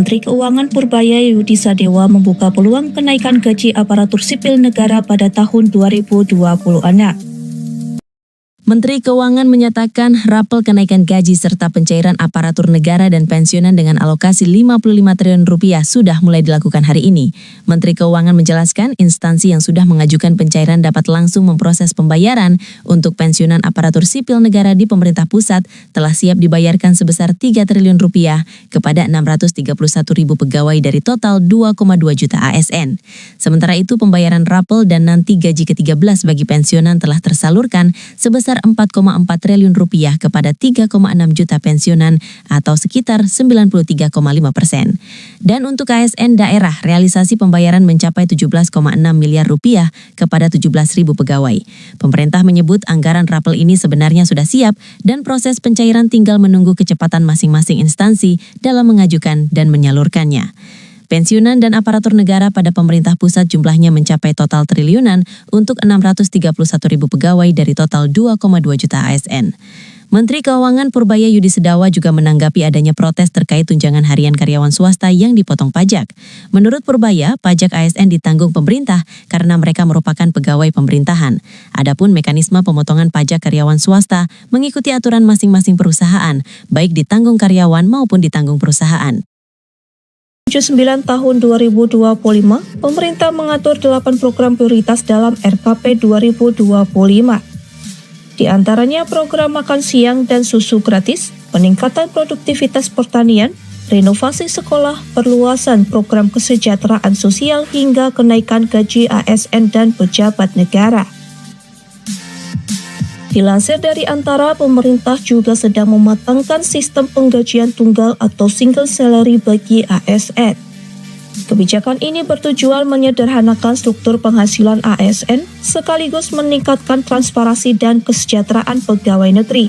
Menteri Keuangan Purbaya Yudi Sadewa membuka peluang kenaikan gaji aparatur sipil negara pada tahun 2026. Menteri Keuangan menyatakan rapel kenaikan gaji serta pencairan aparatur negara dan pensiunan dengan alokasi 55 triliun rupiah sudah mulai dilakukan hari ini. Menteri Keuangan menjelaskan instansi yang sudah mengajukan pencairan dapat langsung memproses pembayaran untuk pensiunan aparatur sipil negara di pemerintah pusat telah siap dibayarkan sebesar 3 triliun rupiah kepada 631 ribu pegawai dari total 2,2 juta ASN. Sementara itu pembayaran rapel dan nanti gaji ke-13 bagi pensiunan telah tersalurkan sebesar 4,4 triliun rupiah kepada 3,6 juta pensiunan atau sekitar 93,5%. Dan untuk ASN daerah, realisasi pembayaran mencapai 17,6 miliar rupiah kepada 17.000 pegawai. Pemerintah menyebut anggaran rapel ini sebenarnya sudah siap dan proses pencairan tinggal menunggu kecepatan masing-masing instansi dalam mengajukan dan menyalurkannya. Pensiunan dan aparatur negara pada pemerintah pusat jumlahnya mencapai total triliunan untuk 631 ribu pegawai dari total 2,2 juta ASN. Menteri Keuangan Purbaya Yudi Sadewa juga menanggapi adanya protes terkait tunjangan harian karyawan swasta yang dipotong pajak. Menurut Purbaya, pajak ASN ditanggung pemerintah karena mereka merupakan pegawai pemerintahan. Adapun mekanisme pemotongan pajak karyawan swasta mengikuti aturan masing-masing perusahaan, baik ditanggung karyawan maupun ditanggung perusahaan. 79 tahun 2025, pemerintah mengatur 8 program prioritas dalam RKP 2025. Di antaranya program makan siang dan susu gratis, peningkatan produktivitas pertanian, renovasi sekolah, perluasan program kesejahteraan sosial hingga kenaikan gaji ASN dan pejabat negara. Dilansir dari Antara, pemerintah juga sedang mematangkan sistem penggajian tunggal atau single salary bagi ASN. Kebijakan ini bertujuan menyederhanakan struktur penghasilan ASN sekaligus meningkatkan transparansi dan kesejahteraan pegawai negeri.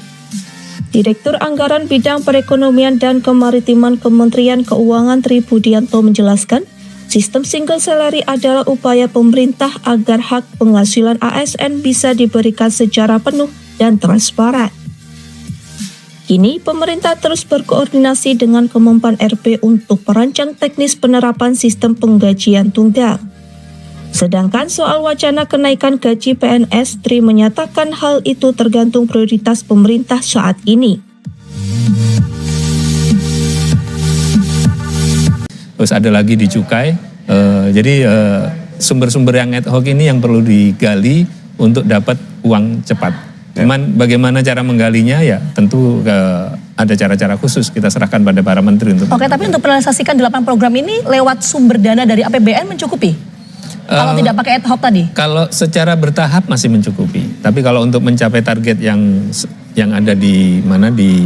Direktur Anggaran Bidang Perekonomian dan Kemaritiman Kementerian Keuangan Tri Budianto menjelaskan, sistem single salary adalah upaya pemerintah agar hak penghasilan ASN bisa diberikan secara penuh dan transparan. Kini, pemerintah terus berkoordinasi dengan Kemenpan RB untuk merancang teknis penerapan sistem penggajian tunggal. Sedangkan soal wacana kenaikan gaji PNS, Tri menyatakan hal itu tergantung prioritas pemerintah saat ini. Terus ada lagi di cukai, jadi sumber-sumber yang ad hoc ini yang perlu digali untuk dapat uang cepat. Cuman bagaimana cara menggalinya ya tentu ada cara-cara khusus kita serahkan pada para menteri untuk. Oke, tapi untuk merealisasikan 8 program ini lewat sumber dana dari APBN mencukupi? Kalau tidak pakai ad hoc tadi? Kalau secara bertahap masih mencukupi, tapi kalau untuk mencapai target yang ada di mana di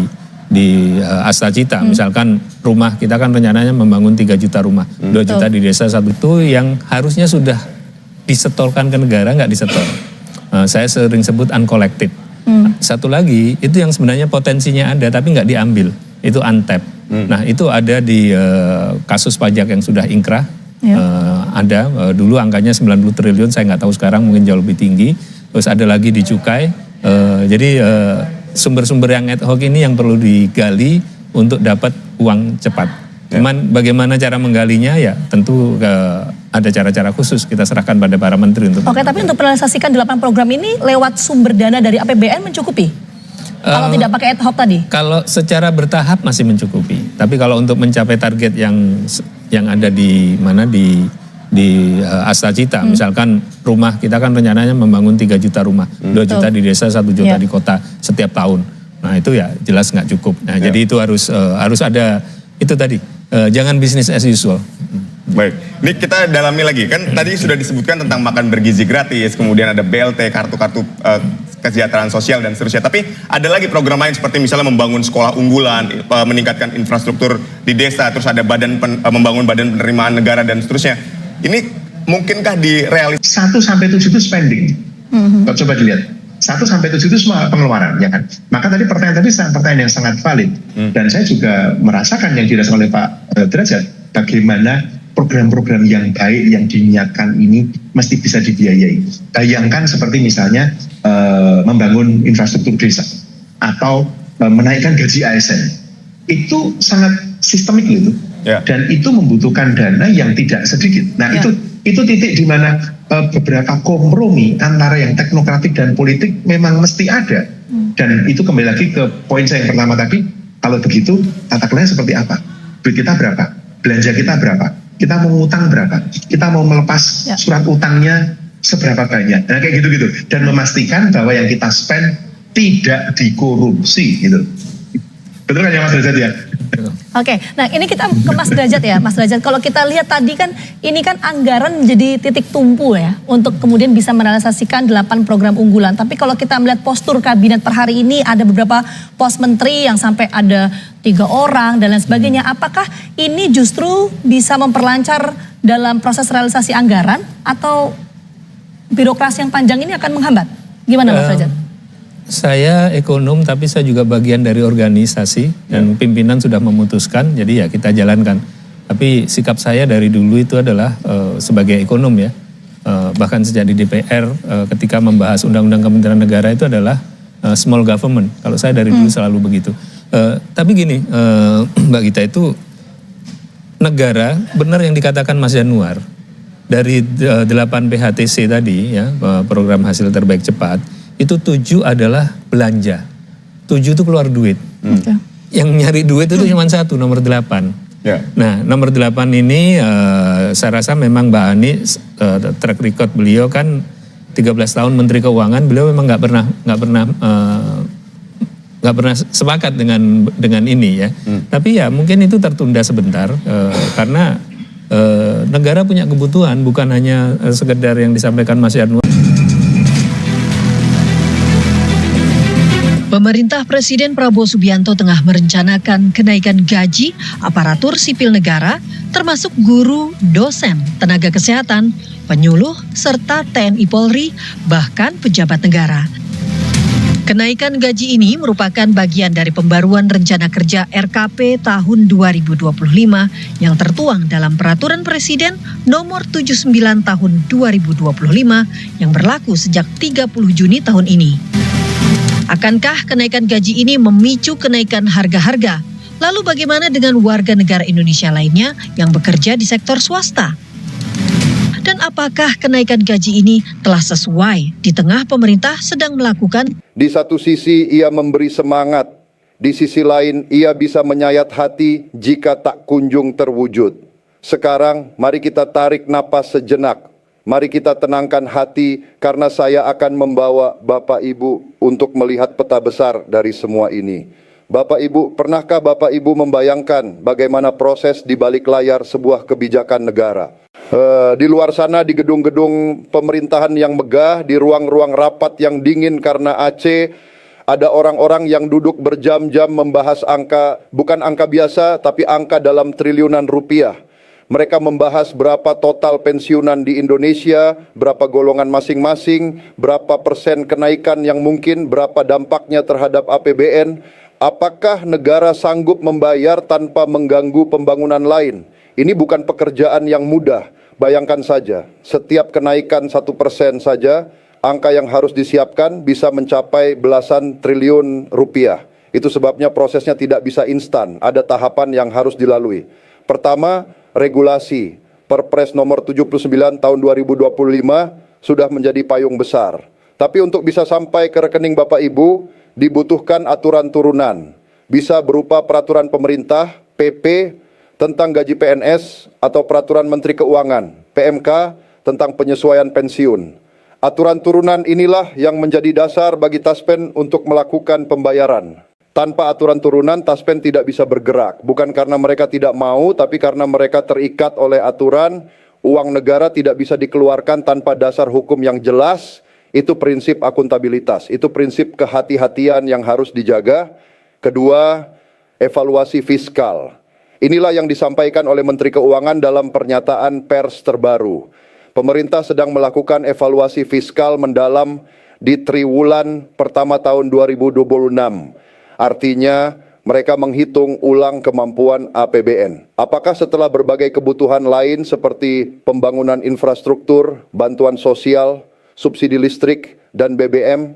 Astacita, misalkan rumah kita kan rencananya membangun 3 juta rumah, 2 juta di desa, 1 itu yang harusnya sudah disetorkan ke negara nggak disetor. Saya sering sebut uncollected. Satu lagi itu yang sebenarnya potensinya ada tapi nggak diambil, itu untapped. Nah itu ada di kasus pajak yang sudah inkrah, ada dulu angkanya 90 triliun, saya nggak tahu sekarang mungkin jauh lebih tinggi. Terus ada lagi di cukai, jadi sumber-sumber yang ad hoc ini yang perlu digali untuk dapat uang cepat. Cuman bagaimana cara menggalinya ya tentu ada cara-cara khusus kita serahkan pada para menteri untuk. Oke, tapi untuk merealisasikan 8 program ini lewat sumber dana dari APBN mencukupi? Kalau tidak pakai ad hoc tadi? Kalau secara bertahap masih mencukupi. Tapi kalau untuk mencapai target yang ada di mana di Astacita, misalkan rumah kita kan rencananya membangun 3 juta rumah, 2 juta di desa, 1 juta di kota setiap tahun. Nah itu ya jelas nggak cukup. Nah jadi itu harus ada itu tadi, jangan bisnis as usual. Baik, ini kita dalami lagi, kan tadi sudah disebutkan tentang makan bergizi gratis, kemudian ada BLT, kartu-kartu kesejahteraan sosial dan seterusnya. Tapi ada lagi program lain seperti misalnya membangun sekolah unggulan, meningkatkan infrastruktur di desa, terus ada membangun badan penerimaan negara dan seterusnya. Ini mungkinkah direalisasikan? 1-7 itu spending. Coba dilihat. 1-7 itu semua pengeluaran, ya kan? Maka tadi pertanyaan yang sangat valid. Dan saya juga merasakan yang dirasakan oleh Pak Derajat, bagaimana program-program yang baik yang diniatkan ini mesti bisa dibiayai. Bayangkan seperti misalnya membangun infrastruktur desa atau menaikkan gaji ASN. Itu sangat sistemik gitu. Ya. Dan itu membutuhkan dana yang tidak sedikit. Nah, Ya. itu titik di mana beberapa kompromi antara yang teknokratik dan politik memang mesti ada. Dan itu kembali lagi ke poin saya yang pertama tadi, kalau begitu tata kelolanya seperti apa? Duit kita berapa? Belanja kita berapa? Kita mau ngutang berapa? Kita mau melepas Ya. surat utangnya seberapa banyak? Nah, kayak gitu-gitu. Dan memastikan bahwa yang kita spend tidak dikorupsi gitu. Betul kan ya Mas Derajat ya? Oke, nah ini kita ke Mas Derajat ya, Mas Derajat. Kalau kita lihat tadi kan, ini kan anggaran menjadi titik tumpu ya, untuk kemudian bisa merealisasikan 8 program unggulan. Tapi kalau kita melihat postur kabinet per hari ini, ada beberapa pos menteri yang sampai ada 3 orang dan lain sebagainya. Apakah ini justru bisa memperlancar dalam proses realisasi anggaran, atau birokrasi yang panjang ini akan menghambat? Gimana Mas Derajat? Saya ekonom tapi saya juga bagian dari organisasi dan pimpinan sudah memutuskan, jadi ya kita jalankan. Tapi sikap saya dari dulu itu adalah sebagai ekonom ya, bahkan sejak di DPR ketika membahas Undang-Undang Kementerian Negara itu adalah small government. Kalau saya dari dulu selalu begitu. Tapi gini Mbak Gita, itu negara, benar yang dikatakan Mas Januar, dari 8 PHTC tadi ya, program hasil terbaik cepat, itu 7 adalah belanja. 7 itu keluar duit. Yang nyari duit itu cuma 1, nomor 8. Ya. Nah, nomor 8 ini saya rasa memang Mbak Ani, track record beliau kan 13 tahun Menteri Keuangan, beliau memang nggak pernah sepakat dengan ini ya. Tapi ya mungkin itu tertunda sebentar karena negara punya kebutuhan, bukan hanya sekedar yang disampaikan Mas Januar. Pemerintah Presiden Prabowo Subianto tengah merencanakan kenaikan gaji aparatur sipil negara, termasuk guru, dosen, tenaga kesehatan, penyuluh, serta TNI Polri, bahkan pejabat negara. Kenaikan gaji ini merupakan bagian dari pembaruan rencana kerja RKP tahun 2025 yang tertuang dalam Peraturan Presiden Nomor 79 Tahun 2025 yang berlaku sejak 30 Juni tahun ini. Akankah kenaikan gaji ini memicu kenaikan harga-harga? Lalu bagaimana dengan warga negara Indonesia lainnya yang bekerja di sektor swasta? Dan apakah kenaikan gaji ini telah sesuai di tengah pemerintah sedang melakukan? Di satu sisi ia memberi semangat, di sisi lain ia bisa menyayat hati jika tak kunjung terwujud. Sekarang mari kita tarik napas sejenak. Mari kita tenangkan hati karena saya akan membawa Bapak Ibu untuk melihat peta besar dari semua ini. Bapak Ibu, pernahkah Bapak Ibu membayangkan bagaimana proses di balik layar sebuah kebijakan negara? Di luar sana di gedung-gedung pemerintahan yang megah, di ruang-ruang rapat yang dingin karena AC, ada orang-orang yang duduk berjam-jam membahas angka, bukan angka biasa tapi angka dalam triliunan rupiah. Mereka membahas berapa total pensiunan di Indonesia, berapa golongan masing-masing, berapa persen kenaikan yang mungkin, berapa dampaknya terhadap APBN. Apakah negara sanggup membayar tanpa mengganggu pembangunan lain? Ini bukan pekerjaan yang mudah. Bayangkan saja, setiap kenaikan 1% saja, angka yang harus disiapkan bisa mencapai belasan triliun rupiah. Itu sebabnya prosesnya tidak bisa instan, ada tahapan yang harus dilalui. Pertama, regulasi. Perpres nomor 79 tahun 2025 sudah menjadi payung besar. Tapi untuk bisa sampai ke rekening Bapak Ibu, dibutuhkan aturan turunan. Bisa berupa peraturan pemerintah, PP, tentang gaji PNS, atau peraturan Menteri Keuangan, PMK, tentang penyesuaian pensiun. Aturan turunan inilah yang menjadi dasar bagi Taspen untuk melakukan pembayaran. Tanpa aturan turunan, Taspen tidak bisa bergerak. Bukan karena mereka tidak mau, tapi karena mereka terikat oleh aturan. Uang negara tidak bisa dikeluarkan tanpa dasar hukum yang jelas. Itu prinsip akuntabilitas. Itu prinsip kehati-hatian yang harus dijaga. Kedua, evaluasi fiskal. Inilah yang disampaikan oleh Menteri Keuangan dalam pernyataan pers terbaru. Pemerintah sedang melakukan evaluasi fiskal mendalam di triwulan pertama tahun 2026. Artinya mereka menghitung ulang kemampuan APBN. Apakah setelah berbagai kebutuhan lain seperti pembangunan infrastruktur, bantuan sosial, subsidi listrik, dan BBM,